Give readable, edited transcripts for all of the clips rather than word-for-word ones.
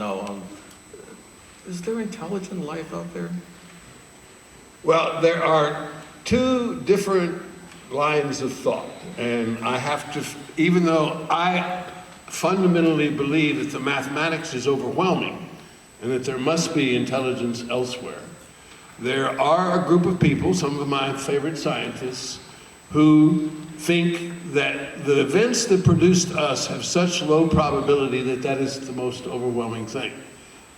know. Is there intelligent life out there? Well, there are two different lines of thought, and I have to, even though I fundamentally believe that the mathematics is overwhelming and that there must be intelligence elsewhere, there are a group of people, some of my favorite scientists, who think that the events that produced us have such low probability that that is the most overwhelming thing.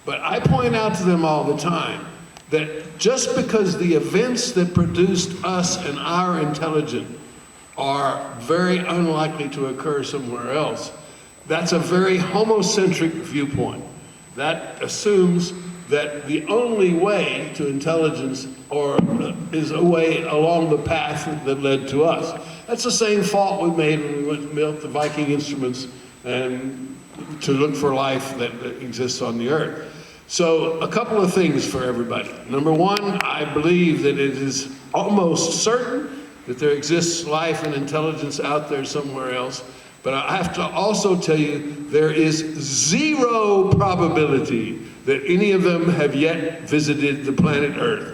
But I point out to them all the time that just because the events that produced us and our intelligence are very unlikely to occur somewhere else, that's a very homocentric viewpoint. That assumes that the only way to intelligence is a way along the path that led to us. That's the same fault we made when we built the Viking instruments and to look for life that exists on the earth. So a couple of things for everybody. Number one, I believe that it is almost certain that there exists life and intelligence out there somewhere else. But I have to also tell you, there is zero probability that any of them have yet visited the planet Earth.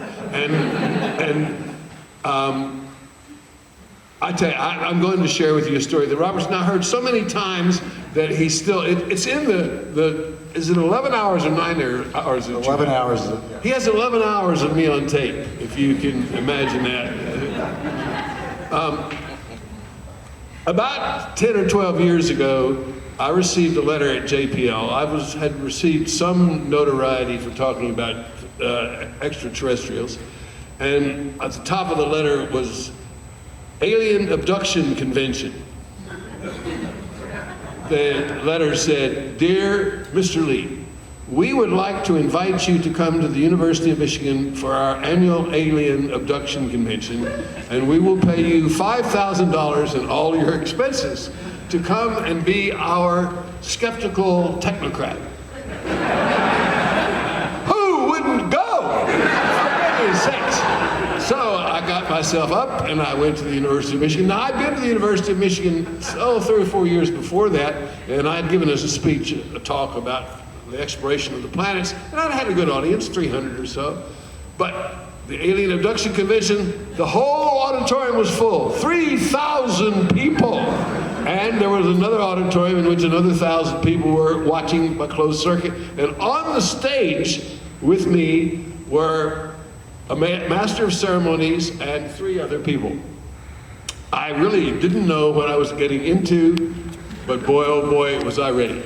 I tell you, I'm going to share with you a story that Robert's now heard so many times that he's still, it's in is it 11 hours or 9 hours? 11 hours. He has 11 hours of me on tape, if you can imagine that. About 10 or 12 years ago, I received a letter at JPL. I had received some notoriety for talking about extraterrestrials, and at the top of the letter was Alien Abduction Convention. The letter said, "Dear Mr. Lee, we would like to invite you to come to the University of Michigan for our annual Alien Abduction Convention, and we will pay you $5,000 and all your expenses to come and be our skeptical technocrat." Who wouldn't go? For goodness sakes. So I got myself up and I went to the University of Michigan. Now, I'd been to the University of Michigan 3 or 4 years before that, and I'd given us a speech, a talk about the exploration of the planets, and I'd had a good audience, 300 or so. But the Alien Abduction Convention, the whole auditorium was full, 3,000 people. And there was another auditorium in which another 1,000 people were watching by closed circuit. And on the stage with me were a master of ceremonies and 3 other people. I really didn't know what I was getting into, but boy, oh boy, was I ready.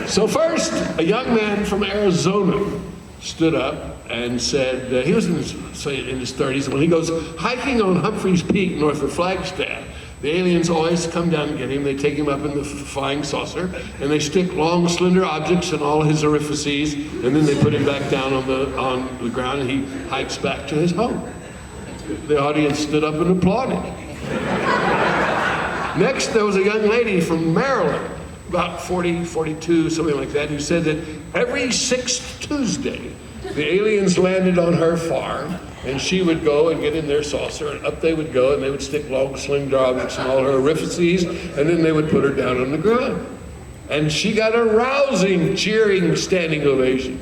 So first, a young man from Arizona stood up and said, he was in his 30s, when he goes hiking on Humphreys Peak north of Flagstaff, the aliens always come down and get him. They take him up in the flying saucer, and they stick long, slender objects in all his orifices, and then they put him back down on the ground, and he hikes back to his home. The audience stood up and applauded. Next, there was a young lady from Maryland, about 40, 42, something like that, who said that every 6th Tuesday, the aliens landed on her farm, and she would go and get in their saucer, and up they would go, and they would stick long, slender objects in all her orifices, and then they would put her down on the ground. And she got a rousing, cheering, standing ovation.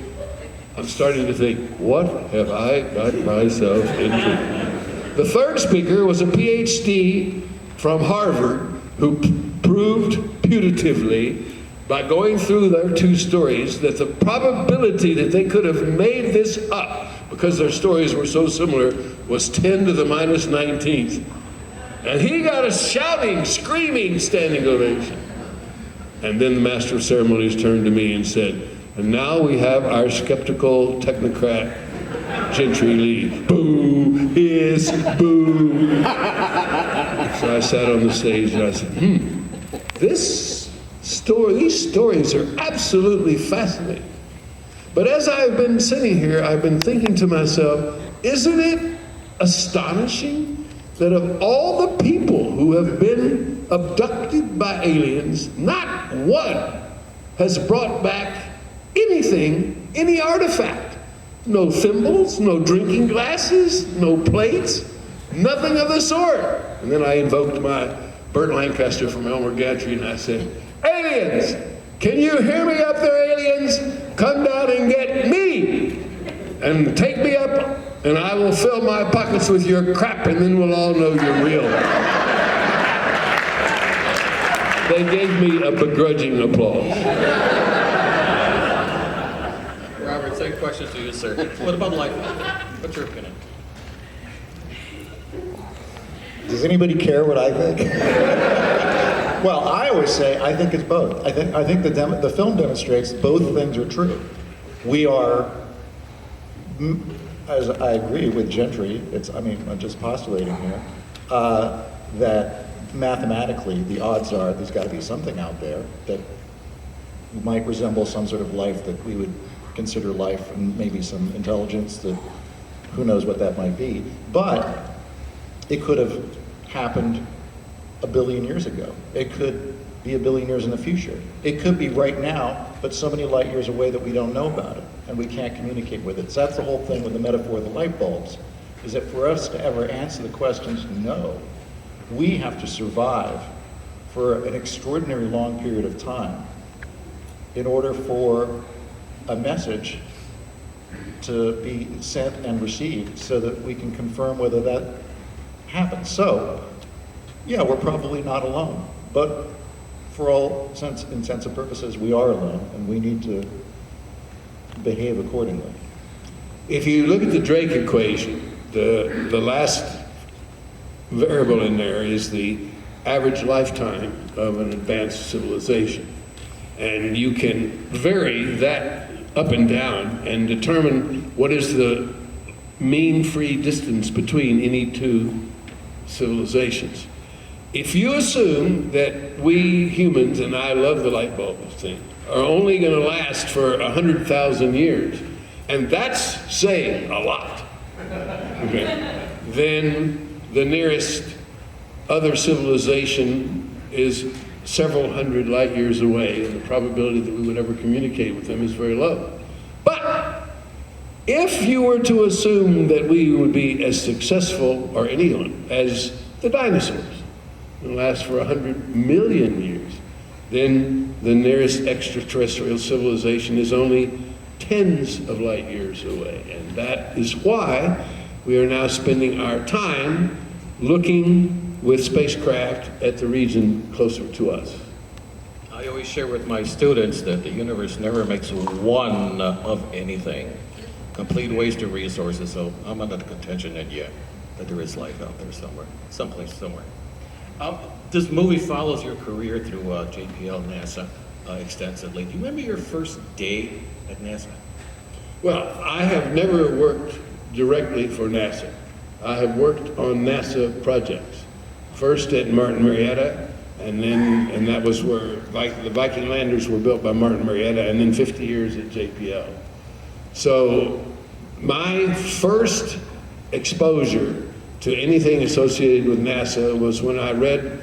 I'm starting to think, what have I got myself into? The third speaker was a PhD from Harvard who proved putatively by going through their 2 stories that the probability that they could have made this up because their stories were so similar was 10 to the minus 19th. And he got a shouting, screaming standing ovation. And then the master of ceremonies turned to me and said, "And now we have our skeptical technocrat, Gentry Lee." Boo, hiss, boo. So I sat on the stage and I said, these stories are absolutely fascinating. But as I've been sitting here, I've been thinking to myself, isn't it astonishing that of all the people who have been abducted by aliens, not one has brought back anything, any artifact? No thimbles, no drinking glasses, no plates, nothing of the sort. And then I invoked my Burt Lancaster from Elmer Gantry and I said, "Aliens, can you hear me up there, aliens? come down and get me and take me up, and I will fill my pockets with your crap, and then we'll all know you're real. They gave me a begrudging applause. Robert, same question to you, sir. What about life? What's your opinion? Does anybody care what I think? Well, I always say I think it's both. I think the film demonstrates both things are true. We are, as I agree with Gentry, I'm just postulating here, that mathematically the odds are there's got to be something out there that might resemble some sort of life that we would consider life, and maybe some intelligence that, who knows what that might be. But it could have happened a billion years ago. It could be a billion years in the future. It could be right now, but so many light years away that we don't know about it, and we can't communicate with it. So that's the whole thing with the metaphor of the light bulbs, is that for us to ever answer the questions no, we have to survive for an extraordinary long period of time in order for a message to be sent and received so that we can confirm whether that happens. So, yeah, we're probably not alone, but for all intents and purposes, we are alone, and we need to behave accordingly. If you look at the Drake equation, the last variable in there is the average lifetime of an advanced civilization. And you can vary that up and down and determine what is the mean free distance between any two civilizations. If you assume that we humans, and I love the light bulb thing, are only going to last for 100,000 years, and that's saying a lot, okay, then the nearest other civilization is several hundred light years away, and the probability that we would ever communicate with them is very low. But if you were to assume that we would be as successful, or anyone, as the dinosaurs, and last for 100 million years, then the nearest extraterrestrial civilization is only tens of light years away. And that is why we are now spending our time looking with spacecraft at the region closer to us. I always share with my students that the universe never makes one of anything. Complete waste of resources, so I'm under the contention that, yeah, that there is life out there somewhere, someplace, somewhere. This movie follows your career through JPL, NASA, extensively. Do you remember your first day at NASA? Well, I have never worked directly for NASA. I have worked on NASA projects. First at Martin Marietta, and that was where the Viking landers were built by Martin Marietta, and then 50 years at JPL. So my first exposure to anything associated with NASA was when I read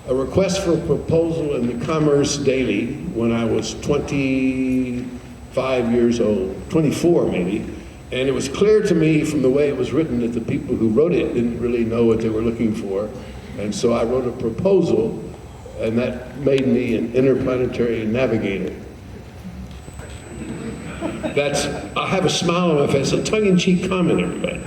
a request for a proposal in the Commerce Daily when I was 25 years old, 24 maybe, and it was clear to me from the way it was written that the people who wrote it didn't really know what they were looking for, and so I wrote a proposal, and that made me an interplanetary navigator. I have a smile on my face, a tongue-in-cheek comment, everybody.